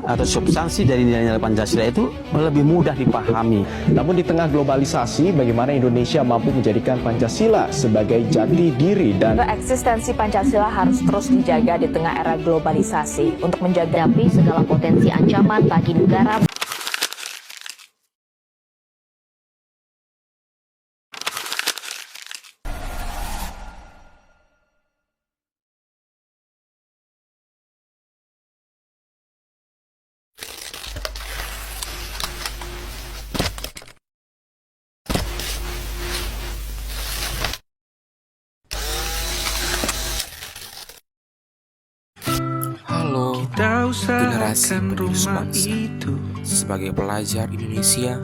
atau substansi dari nilai-nilai Pancasila itu lebih mudah dipahami. Namun di tengah globalisasi, bagaimana Indonesia mampu menjadikan Pancasila sebagai jati diri dan eksistensi Pancasila harus terus dijaga di tengah era globalisasi untuk menjaga segala potensi ancaman bagi negara. Halo, generasi penerus bangsa. Sebagai pelajar Indonesia,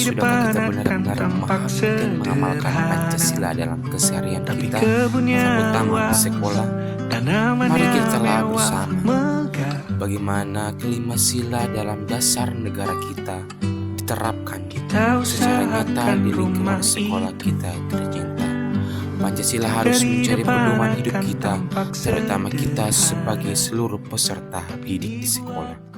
sudahkah kita benar-benar memahami dan mengamalkan Pancasila dalam keseharian kita, terutama di sekolah? Mari kita telah bersama bagaimana kelima sila dalam dasar negara kita diterapkan secara nyata di lingkungan sekolah kita tercinta. Pancasila harus menjadi pedoman hidup kita, terutama kita sebagai seluruh peserta didik di sekolah.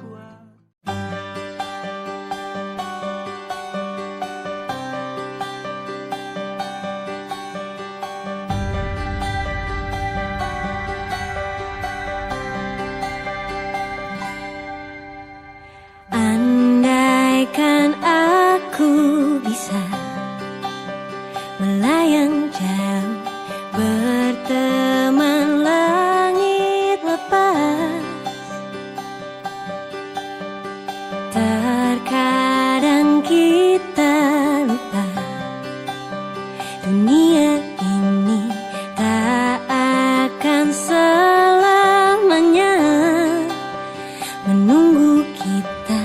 Andaikan aku bisa melayang jauh, berteman langit lepas. Terkadang kita lupa, dunia ini tak akan selamanya menunggu kita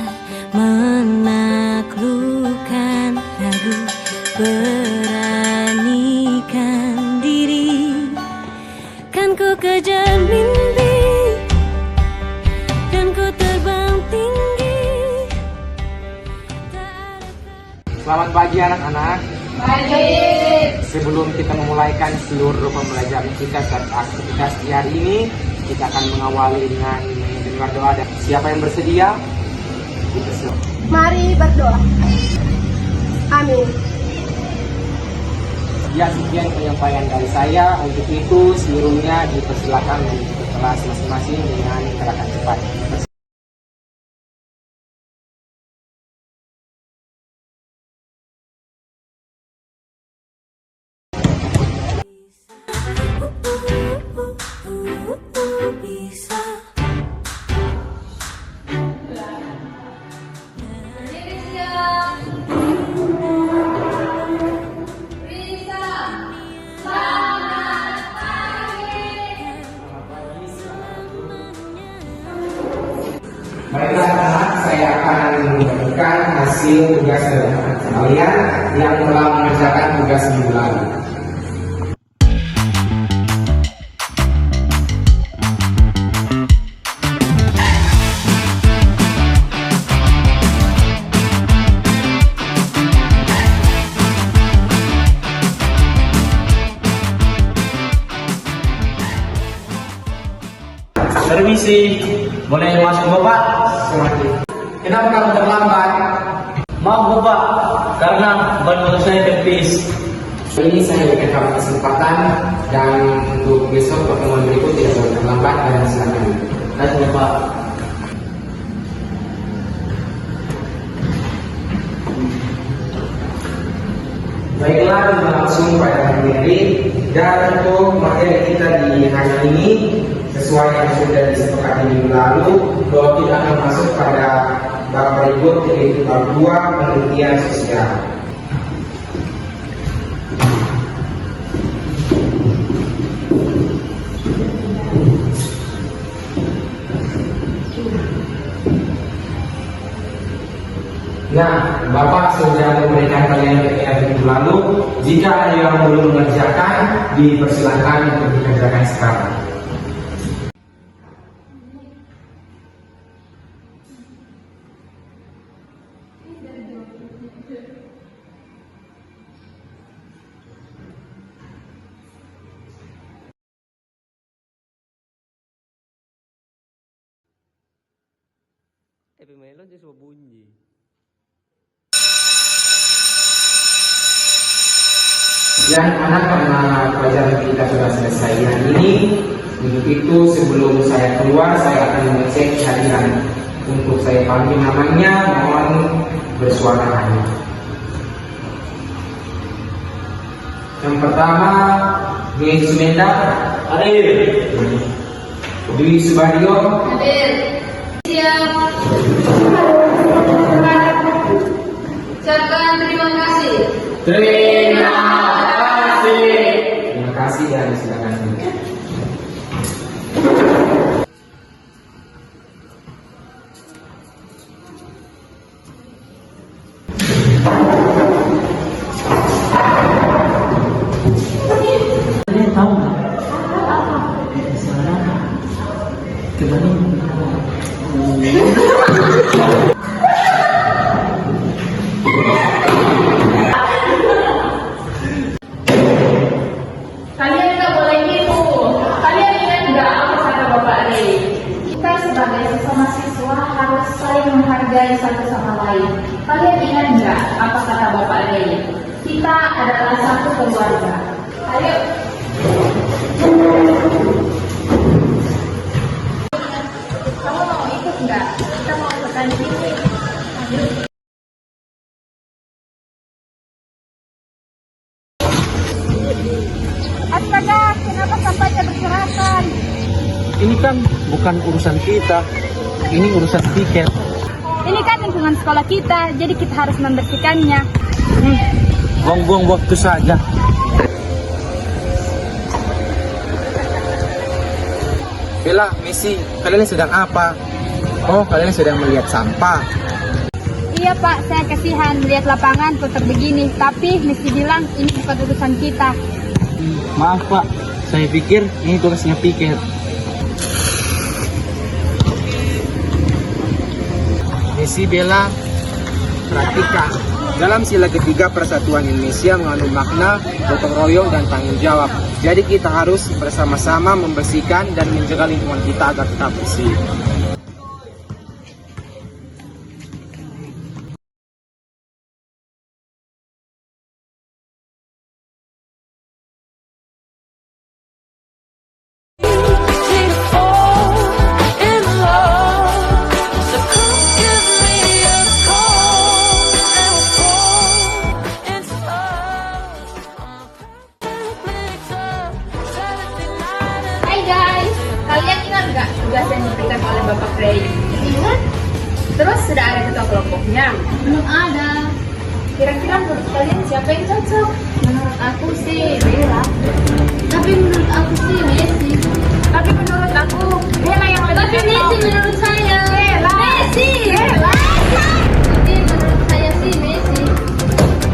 menaklukkan ragu. Beranikan diri, kan ku kejar mimpi, dan ku terbang tinggi. Selamat pagi anak-anak. Pagi. Sebelum kita memulaikan seluruh pembelajaran kita saat aktivitas di hari ini, kita akan mengawali dengan mendengar doa. Siapa yang bersedia? Mari berdoa. Amin. Ya, sekian penyampaian dari saya. Untuk itu seluruhnya dipersilakan menuju ke kelas masing-masing dengan gerakan cepat. Baiklah anak, saya akan membagikan hasil tugas dari kalian yang telah mengerjakan tugas minggu lalu. Permisi, boleh masuk Bapak? Kenapa kamu terlambat? Maaf Bapak, karena ban motor saya kempis. Ini saya berikan kamu kesempatan dan untuk besok pertemuan berikut tidak boleh terlambat dan silakan. Terima kasih Bapak. Baiklah, kita langsung pada materi. Dan untuk materi kita di hari ini sesuai yang sudah disepakati minggu lalu, bahwa kita akan masuk pada bab berikut, yaitu bab 2 penelitian sosial. Nah, Bapak sudah memberikan kalian PR minggu lalu. Jika ada yang belum mengerjakan, dipersilakan untuk dikerjakan sekarang. Dan anak-anak pelajaran kita sudah selesai hari ini. Untuk itu sebelum saya keluar, saya akan mengecek hadiran. Untuk saya panggil namanya, mohon bersuara hanya. Yang pertama, Dwi Sumenda. Hadir. Dwi Subadio. Hadir. Siap. Ucapkan terima kasih. Terima kasih dan silakan. Kalian tahu nggak? Sekarang kembali. Kalian nggak boleh gitu. Kalian ingat nggak apa kata Bapak Rey? Kita sebagai sesama siswa harus saling menghargai satu sama lain. Kalian ingat nggak apa kata Bapak Rey? Kita adalah satu keluarga. Ayo. Kamu mau ikut nggak? Kita mau ikutan di sini. Ayo. Astaga, kenapa sampahnya berserakan? Ini kan bukan urusan kita, ini urusan tiket. Ini kan lingkungan sekolah kita, jadi kita harus membersihkannya. Buang-buang waktu saja. Bella, Messi, kalian sedang apa? Oh, kalian sedang melihat sampah. Iya Pak, saya kasihan melihat lapangan kotor begini. Tapi mesti bilang ini bukan urusan kita. Maaf Pak, saya pikir ini tugasnya piket. Messi, Bella, perhatikan. Dalam sila ketiga Persatuan Indonesia mengandung makna gotong royong dan tanggung jawab. Jadi kita harus bersama-sama membersihkan dan menjaga lingkungan kita agar tetap bersih. Hai guys, kalian ingat nggak tugas yang diberikan oleh Bapak Rey? Ingat. Terus sudah ada ketua kelompoknya? Belum ada. Kira-kira menurut kalian siapa yang cocok? Menurut aku sih Bella. Tapi menurut aku sih Messi. Tapi menurut aku Bella yang lebih cocok. Tapi Messi menurut saya. Bella. Messi. Bella. Tapi menurut saya sih Messi.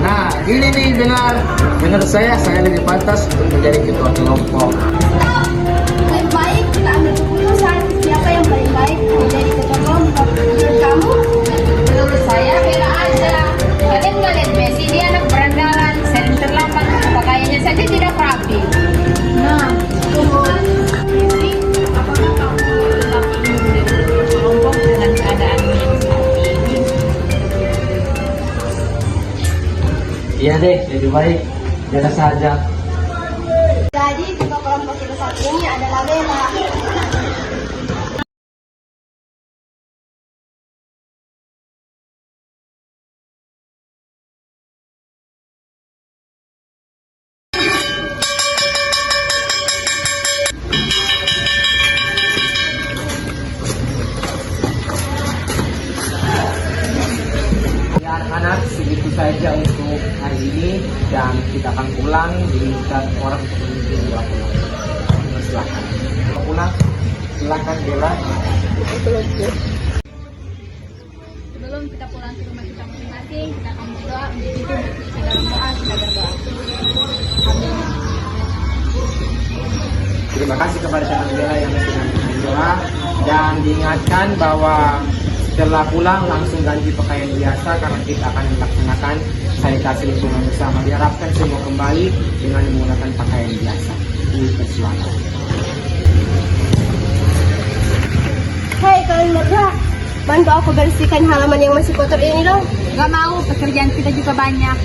Nah, ini nih benar. Menurut saya lebih pantas untuk menjadi ketua kelompok. Lebih baik kita ambil keputusan siapa yang paling baik menjadi ketua kelompok. Menurut kamu? Menurut saya Bella aja. Kalian nggak lihat Messi, dia anak berandalan, sering terlambat, pakaiannya saja tidak rapi. Nah, tunggu. Messi, apakah kamu tetap ingin menjadi ketua kelompok dengan keadaan yang seperti ini? Iya deh, lebih baik biasa saja. Jadi ketua kelompok kita saat ini adalah Bella. Ya anak-anak, segitu saja untuk hari ini dan kita akan pulang diminta orang untuk memimpin dua pulang. Silakan. Pulang, silakan Bella. Sebelum kita pulang ke rumah kita masing-masing, kita akan berdoa untuk itu dalam doa kita berdoa. Amin. Terima kasih kepada teman Bella yang sudah berdoa dan diingatkan bahwa setelah pulang langsung ganti pakaian biasa karena kita akan melaksanakan sanitasi lingkungan bersama. Diharapkan semua kembali dengan menggunakan pakaian biasa. Dipersilakan. Hei kalian berdua, bantu aku bersihkan halaman yang masih kotor ini dong? Gak mau, pekerjaan kita juga banyak.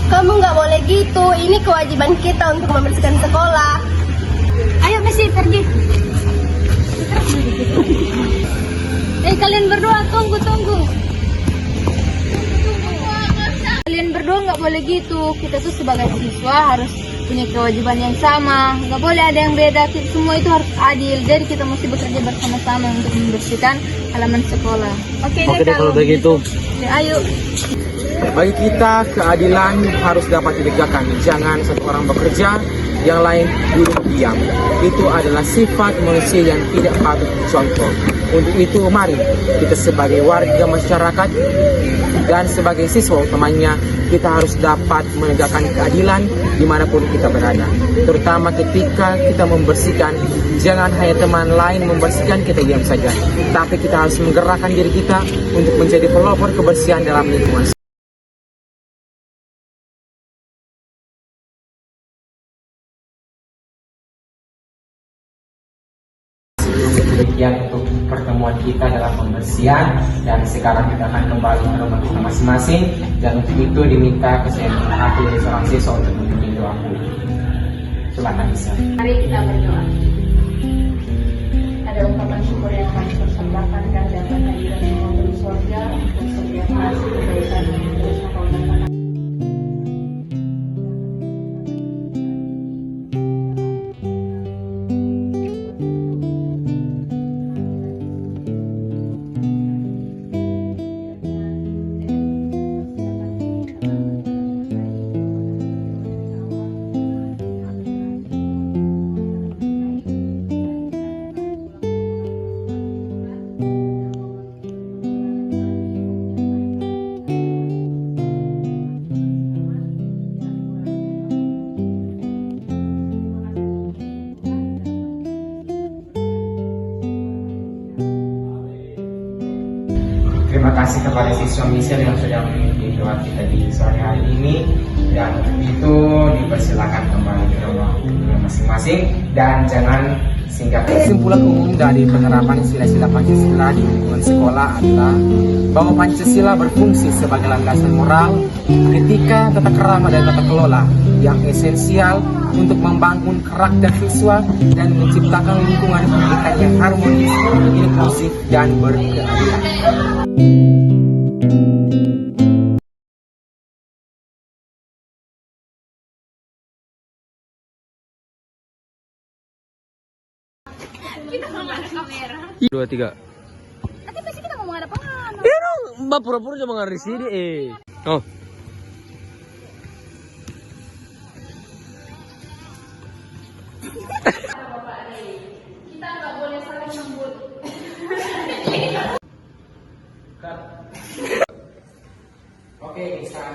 Kamu nggak boleh gitu, ini kewajiban kita untuk membersihkan sekolah. Ayo Messi, pergi. Kalian berdua, tunggu. Kalian berdua nggak boleh gitu. Kita tuh sebagai siswa harus punya kewajiban yang sama. Nggak boleh ada yang beda. Semua itu harus adil. Jadi kita mesti bekerja bersama-sama untuk membersihkan halaman sekolah. Oke deh kalau begitu. Ya, ayo. Bagi kita, keadilan harus dapat ditegakkan. Jangan satu orang bekerja, yang lain duduk diam. Itu adalah sifat manusia yang tidak patut dicontoh. Untuk itu, mari kita sebagai warga masyarakat dan sebagai siswa utamanya, kita harus dapat menegakkan keadilan dimanapun kita berada. Terutama ketika kita membersihkan, jangan hanya teman lain membersihkan, kita diam saja. Tapi kita harus menggerakkan diri kita untuk menjadi pelopor kebersihan dalam lingkungan. Demikian untuk pertemuan kita dalam pembersihan, dan sekarang kita akan kembali ke rumah kita masing-masing, dan untuk itu diminta kesayangan hati dari seorang siswa untuk memimpin doaku. Silakan Isa. Mari kita berdoa. Ada ungkapan syukur yang kami persembahkan kehadiran hadirat yang memberi surga untuk setiap kasih kebaikan yang terus engkau nyatakan. Terima kasih kepada siswa Michelle yang sudah memimpin doa kita di sore hari ini, dan untuk itu dipersilakan kembali ke rumah masing-masing dan jangan singgah. Kesimpulan umum dari penerapan sila-sila Pancasila di lingkungan sekolah adalah bahwa Pancasila berfungsi sebagai landasan moral, etika, tata krama dan tata kelola yang esensial untuk membangun karakter siswa dan menciptakan lingkungan pendidikan yang harmonis, inklusif, dan berkeadilan. Kita mau ada kamera. 2, 3. Nanti pasti kita mau menghadap apa? Mbak pura-pura cuma ngari sini Oh. Kita nggak boleh saling membut. Oke, Isa.